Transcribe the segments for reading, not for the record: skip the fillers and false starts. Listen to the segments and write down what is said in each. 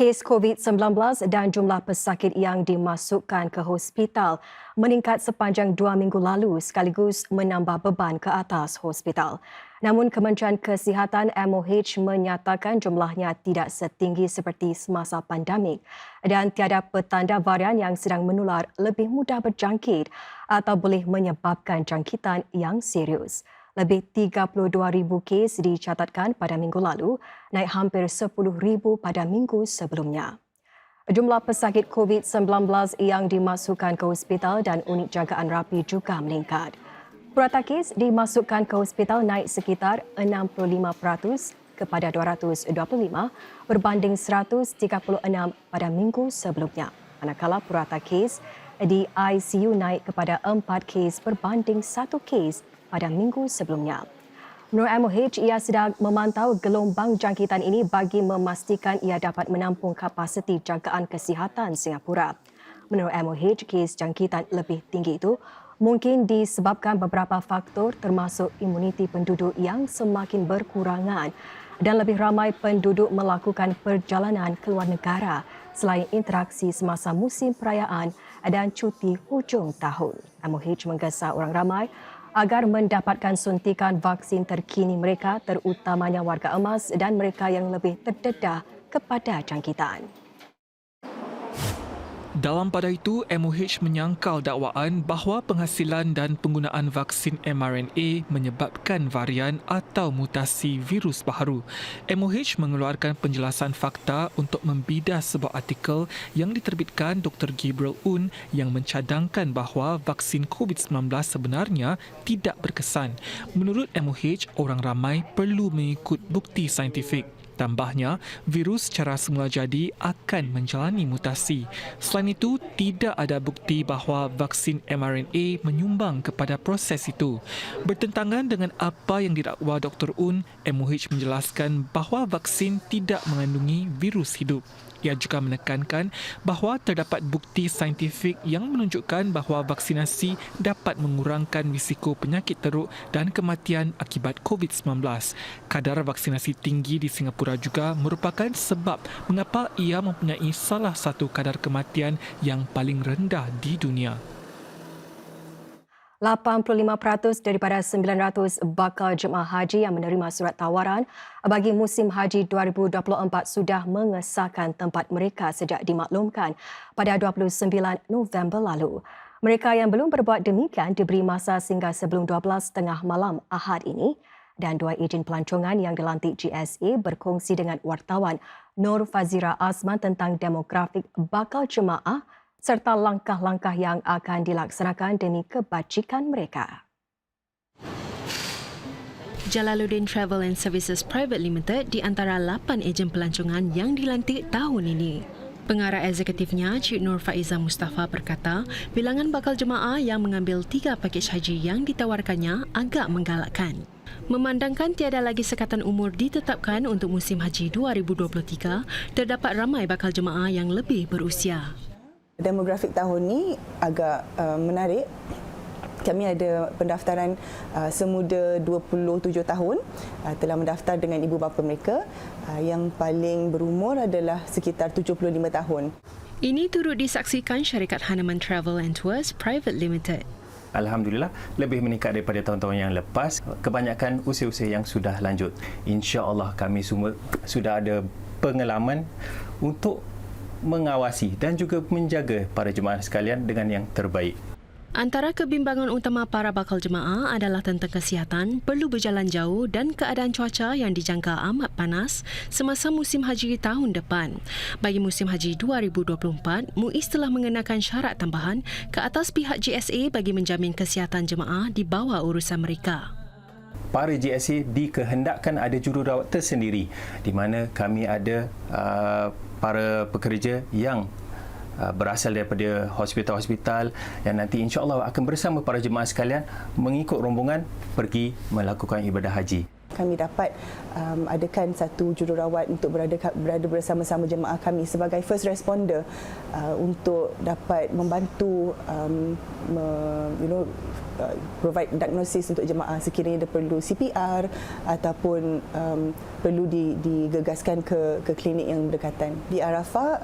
Kes COVID-19 dan jumlah pesakit yang dimasukkan ke hospital meningkat sepanjang 2 minggu lalu sekaligus menambah beban ke atas hospital. Namun Kementerian Kesihatan MOH menyatakan jumlahnya tidak setinggi seperti semasa pandemik dan tiada petanda varian yang sedang menular lebih mudah berjangkit atau boleh menyebabkan jangkitan yang serius. Lebih 32,000 kes dicatatkan pada minggu lalu, naik hampir 10,000 pada minggu sebelumnya. Jumlah pesakit COVID-19 yang dimasukkan ke hospital dan unit jagaan rapi juga meningkat. Purata kes dimasukkan ke hospital naik sekitar 65% kepada 225 berbanding 136 pada minggu sebelumnya. Manakala purata kes di ICU naik kepada 4 kes berbanding 1 kes pada minggu sebelumnya. Menurut MOH, ia sedang memantau gelombang jangkitan ini bagi memastikan ia dapat menampung kapasiti jangkaan kesihatan Singapura. Menurut MOH, kes jangkitan lebih tinggi itu mungkin disebabkan beberapa faktor termasuk imuniti penduduk yang semakin berkurangan dan lebih ramai penduduk melakukan perjalanan ke luar negara selain interaksi semasa musim perayaan dan cuti hujung tahun. MOH menggesa orang ramai agar mendapatkan suntikan vaksin terkini mereka terutamanya warga emas dan mereka yang lebih terdedah kepada jangkitan. Dalam pada itu, MOH menyangkal dakwaan bahawa penghasilan dan penggunaan vaksin mRNA menyebabkan varian atau mutasi virus baharu. MOH mengeluarkan penjelasan fakta untuk membidas sebuah artikel yang diterbitkan Dr. Gabriel Un yang mencadangkan bahawa vaksin COVID-19 sebenarnya tidak berkesan. Menurut MOH, orang ramai perlu mengikut bukti saintifik. Tambahnya, virus secara semula jadi akan menjalani mutasi. Selain itu, tidak ada bukti bahawa vaksin mRNA menyumbang kepada proses itu. Bertentangan dengan apa yang didakwa Dr. Un, MOH menjelaskan bahawa vaksin tidak mengandungi virus hidup. Ia juga menekankan bahawa terdapat bukti saintifik yang menunjukkan bahawa vaksinasi dapat mengurangkan risiko penyakit teruk dan kematian akibat COVID-19. Kadar vaksinasi tinggi di Singapura juga merupakan sebab mengapa ia mempunyai salah satu kadar kematian yang paling rendah di dunia. 85% daripada 900 bakal jemaah haji yang menerima surat tawaran bagi musim haji 2024 sudah mengesahkan tempat mereka sejak dimaklumkan pada 29 November lalu. Mereka yang belum berbuat demikian diberi masa sehingga sebelum 12.30 malam Ahad ini dan dua ejen pelancongan yang dilantik GSA berkongsi dengan wartawan Nur Fazira Azman tentang demografik bakal jemaah serta langkah-langkah yang akan dilaksanakan demi kebajikan mereka. Jalaluddin Travel and Services Private Limited di antara 8 ejen pelancongan yang dilantik tahun ini. Pengarah eksekutifnya, Cik Nur Faiza Mustafa berkata, bilangan bakal jemaah yang mengambil 3 pakej haji yang ditawarkannya agak menggalakkan. Memandangkan tiada lagi sekatan umur ditetapkan untuk musim haji 2023, terdapat ramai bakal jemaah yang lebih berusia. Demografik tahun ini agak menarik. Kami ada pendaftaran semuda 27 tahun telah mendaftar dengan ibu bapa mereka. Yang paling berumur adalah sekitar 75 tahun. Ini turut disaksikan syarikat Haneman Travel and Tours Private Limited. Alhamdulillah, lebih meningkat daripada tahun-tahun yang lepas. Kebanyakan usia-usia yang sudah lanjut. Insya-Allah kami semua sudah ada pengalaman untuk mengawasi dan juga menjaga para jemaah sekalian dengan yang terbaik. Antara kebimbangan utama para bakal jemaah adalah tentang kesihatan, perlu berjalan jauh dan keadaan cuaca yang dijangka amat panas semasa musim haji tahun depan. Bagi musim haji 2024, MUIS telah mengenakan syarat tambahan ke atas pihak GSA bagi menjamin kesihatan jemaah di bawah urusan mereka. Para GSA dikehendakkan ada jururawat tersendiri di mana kami ada para pekerja yang berasal daripada hospital-hospital yang nanti insya-Allah akan bersama para jemaah sekalian mengikut rombongan pergi melakukan ibadah haji. Kami dapat adakan satu jururawat untuk berada bersama-sama jemaah kami sebagai first responder untuk dapat membantu provide diagnosis untuk jemaah sekiranya dia perlu CPR ataupun perlu digegaskan ke klinik yang berdekatan. Di Arafah,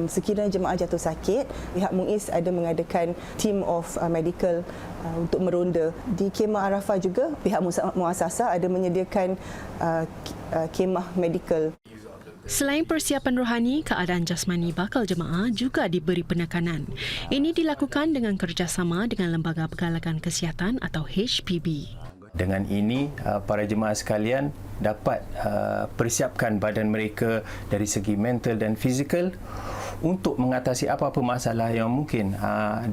sekiranya jemaah jatuh sakit, pihak MUIS ada mengadakan team of medical untuk meronda. Di Kemah Arafah juga pihak muasasah ada menyediakan kemah medical. Selain persiapan rohani, keadaan jasmani bakal jemaah juga diberi penekanan. Ini dilakukan dengan kerjasama dengan Lembaga Pergalakan Kesihatan atau HPB. Dengan ini, para jemaah sekalian dapat persiapkan badan mereka dari segi mental dan fizikal untuk mengatasi apa-apa masalah yang mungkin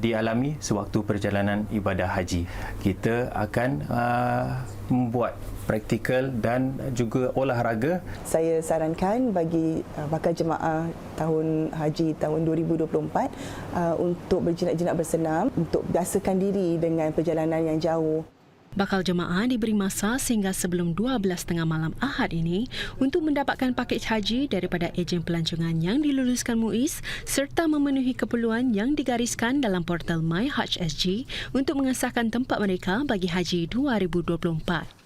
dialami sewaktu perjalanan ibadah haji. Kita akan membuat praktikal dan juga olahraga. Saya sarankan bagi bakal jemaah tahun haji tahun 2024 untuk berjinak-jinak bersenam untuk biasakan diri dengan perjalanan yang jauh. Bakal jemaah diberi masa sehingga sebelum 12:30 malam Ahad ini untuk mendapatkan pakej haji daripada ejen pelancongan yang diluluskan MUIS serta memenuhi keperluan yang digariskan dalam portal MyHajj untuk mengesahkan tempat mereka bagi haji 2024.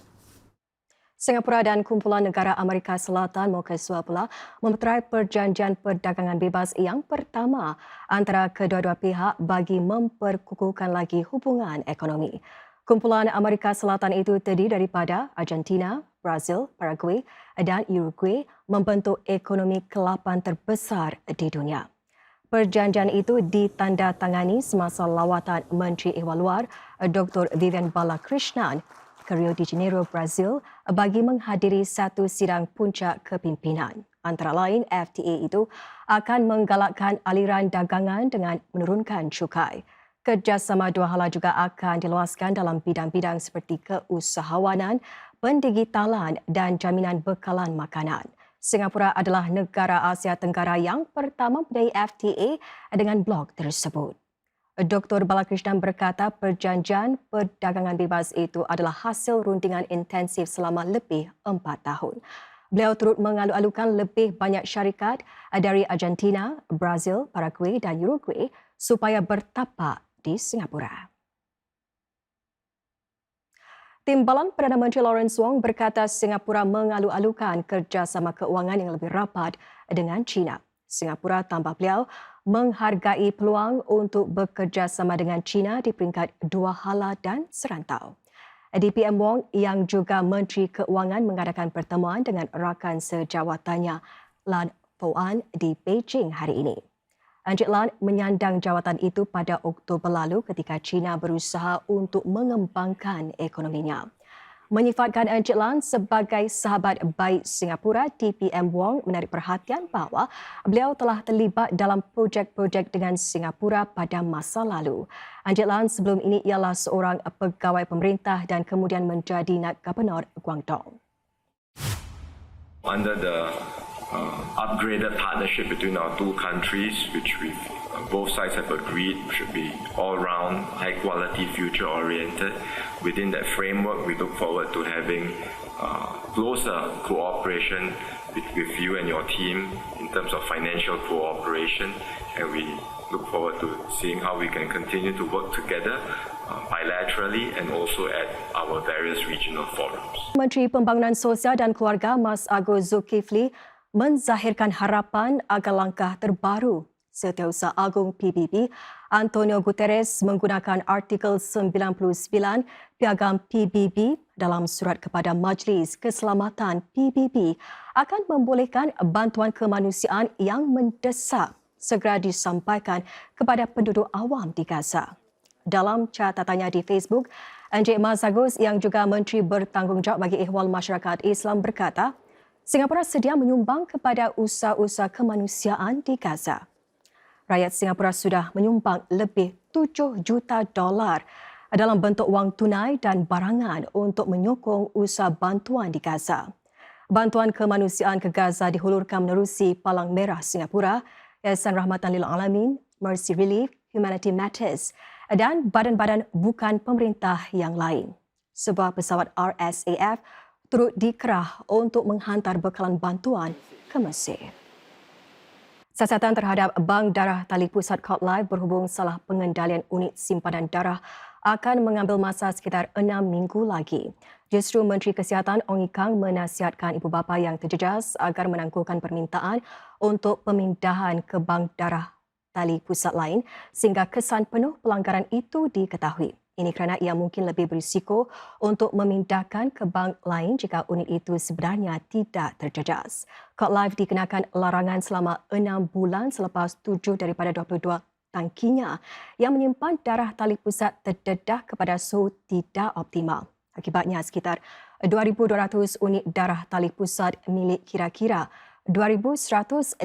Singapura dan Kumpulan Negara Amerika Selatan Mokeswa pula memeterai perjanjian perdagangan bebas yang pertama antara kedua-dua pihak bagi memperkukuhkan lagi hubungan ekonomi. Kumpulan Amerika Selatan itu terdiri daripada Argentina, Brazil, Paraguay dan Uruguay membentuk ekonomi ke-8 terbesar di dunia. Perjanjian itu ditandatangani semasa lawatan Menteri Ehwal Luar Dr. Vivian Balakrishnan ke Rio de Janeiro, Brazil bagi menghadiri satu sidang puncak kepimpinan. Antara lain, FTA itu akan menggalakkan aliran dagangan dengan menurunkan cukai. Kerjasama dua hala juga akan diluaskan dalam bidang-bidang seperti keusahawanan, pendigitalan dan jaminan bekalan makanan. Singapura adalah negara Asia Tenggara yang pertama mempunyai FTA dengan blok tersebut. Dr. Balakrishnan berkata perjanjian perdagangan bebas itu adalah hasil rundingan intensif selama lebih 4 tahun. Beliau turut mengalu-alukan lebih banyak syarikat dari Argentina, Brazil, Paraguay dan Uruguay supaya bertapak di Singapura. Timbalan Perdana Menteri Lawrence Wong berkata Singapura mengalu-alukan kerjasama keuangan yang lebih rapat dengan China. Singapura, tambah beliau, menghargai peluang untuk bekerjasama dengan China di peringkat dua hala dan serantau. DPM Wong yang juga Menteri Keuangan mengadakan pertemuan dengan rakan sejawatannya Lan Foan di Beijing hari ini. Encik Lan menyandang jawatan itu pada Oktober lalu ketika China berusaha untuk mengembangkan ekonominya. Menyifatkan Encik Lan sebagai sahabat baik Singapura, DPM Wong menarik perhatian bahawa beliau telah terlibat dalam projek-projek dengan Singapura pada masa lalu. Encik Lan sebelum ini ialah seorang pegawai pemerintah dan kemudian menjadi Nat Gubernur Guangdong. Under the upgraded partnership between our two countries, which both sides have agreed should be all-round, high-quality, future-oriented. Within that framework, we look forward to having closer cooperation with you and your team in terms of financial cooperation, and we look forward to seeing how we can continue to work together bilaterally and also at our various regional forums. Menteri Pembangunan Sosial dan Keluarga Mas Agus Zulkifli menzahirkan harapan agar langkah terbaru Setiausaha Agung PBB Antonio Guterres menggunakan artikel 99 Piagam PBB dalam surat kepada Majlis Keselamatan PBB akan membolehkan bantuan kemanusiaan yang mendesak segera disampaikan kepada penduduk awam di Gaza. Dalam catatannya di Facebook, Encik Mas Agus yang juga Menteri Bertanggungjawab bagi Ehwal Masyarakat Islam berkata, Singapura sedia menyumbang kepada usaha-usaha kemanusiaan di Gaza. Rakyat Singapura sudah menyumbang lebih $7 juta dalam bentuk wang tunai dan barangan untuk menyokong usaha bantuan di Gaza. Bantuan kemanusiaan ke Gaza dihulurkan menerusi Palang Merah Singapura, Yayasan Rahmatan Lil Alamin, Mercy Relief, Humanity Matters dan badan-badan bukan pemerintah yang lain. Sebuah pesawat RSAF turut dikerah untuk menghantar bekalan bantuan ke Mesir. Siasatan terhadap Bank Darah Tali Pusat Court Life berhubung salah pengendalian unit simpanan darah akan mengambil masa sekitar 6 minggu lagi. Justru Menteri Kesihatan Ong Ye Kung menasihatkan ibu bapa yang terjejas agar menangguhkan permintaan untuk pemindahan ke Bank Darah Tali Pusat lain sehingga kesan penuh pelanggaran itu diketahui. Ini kerana ia mungkin lebih berisiko untuk memindahkan ke bank lain jika unit itu sebenarnya tidak terjejas. Court Life dikenakan larangan selama 6 bulan selepas 7 daripada 22 tangkinya yang menyimpan darah tali pusat terdedah kepada suhu tidak optimal. Akibatnya sekitar 2,200 unit darah tali pusat milik kira-kira 2,150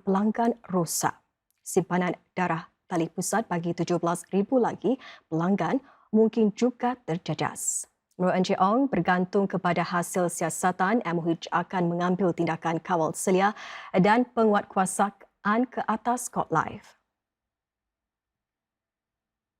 pelanggan rosak. Simpanan darah tali pusat bagi 17,000 lagi pelanggan mungkin juga terjejas. Menurut Encik Ong, bergantung kepada hasil siasatan, MOH akan mengambil tindakan kawal selia dan penguatkuasaan ke atas Court Life.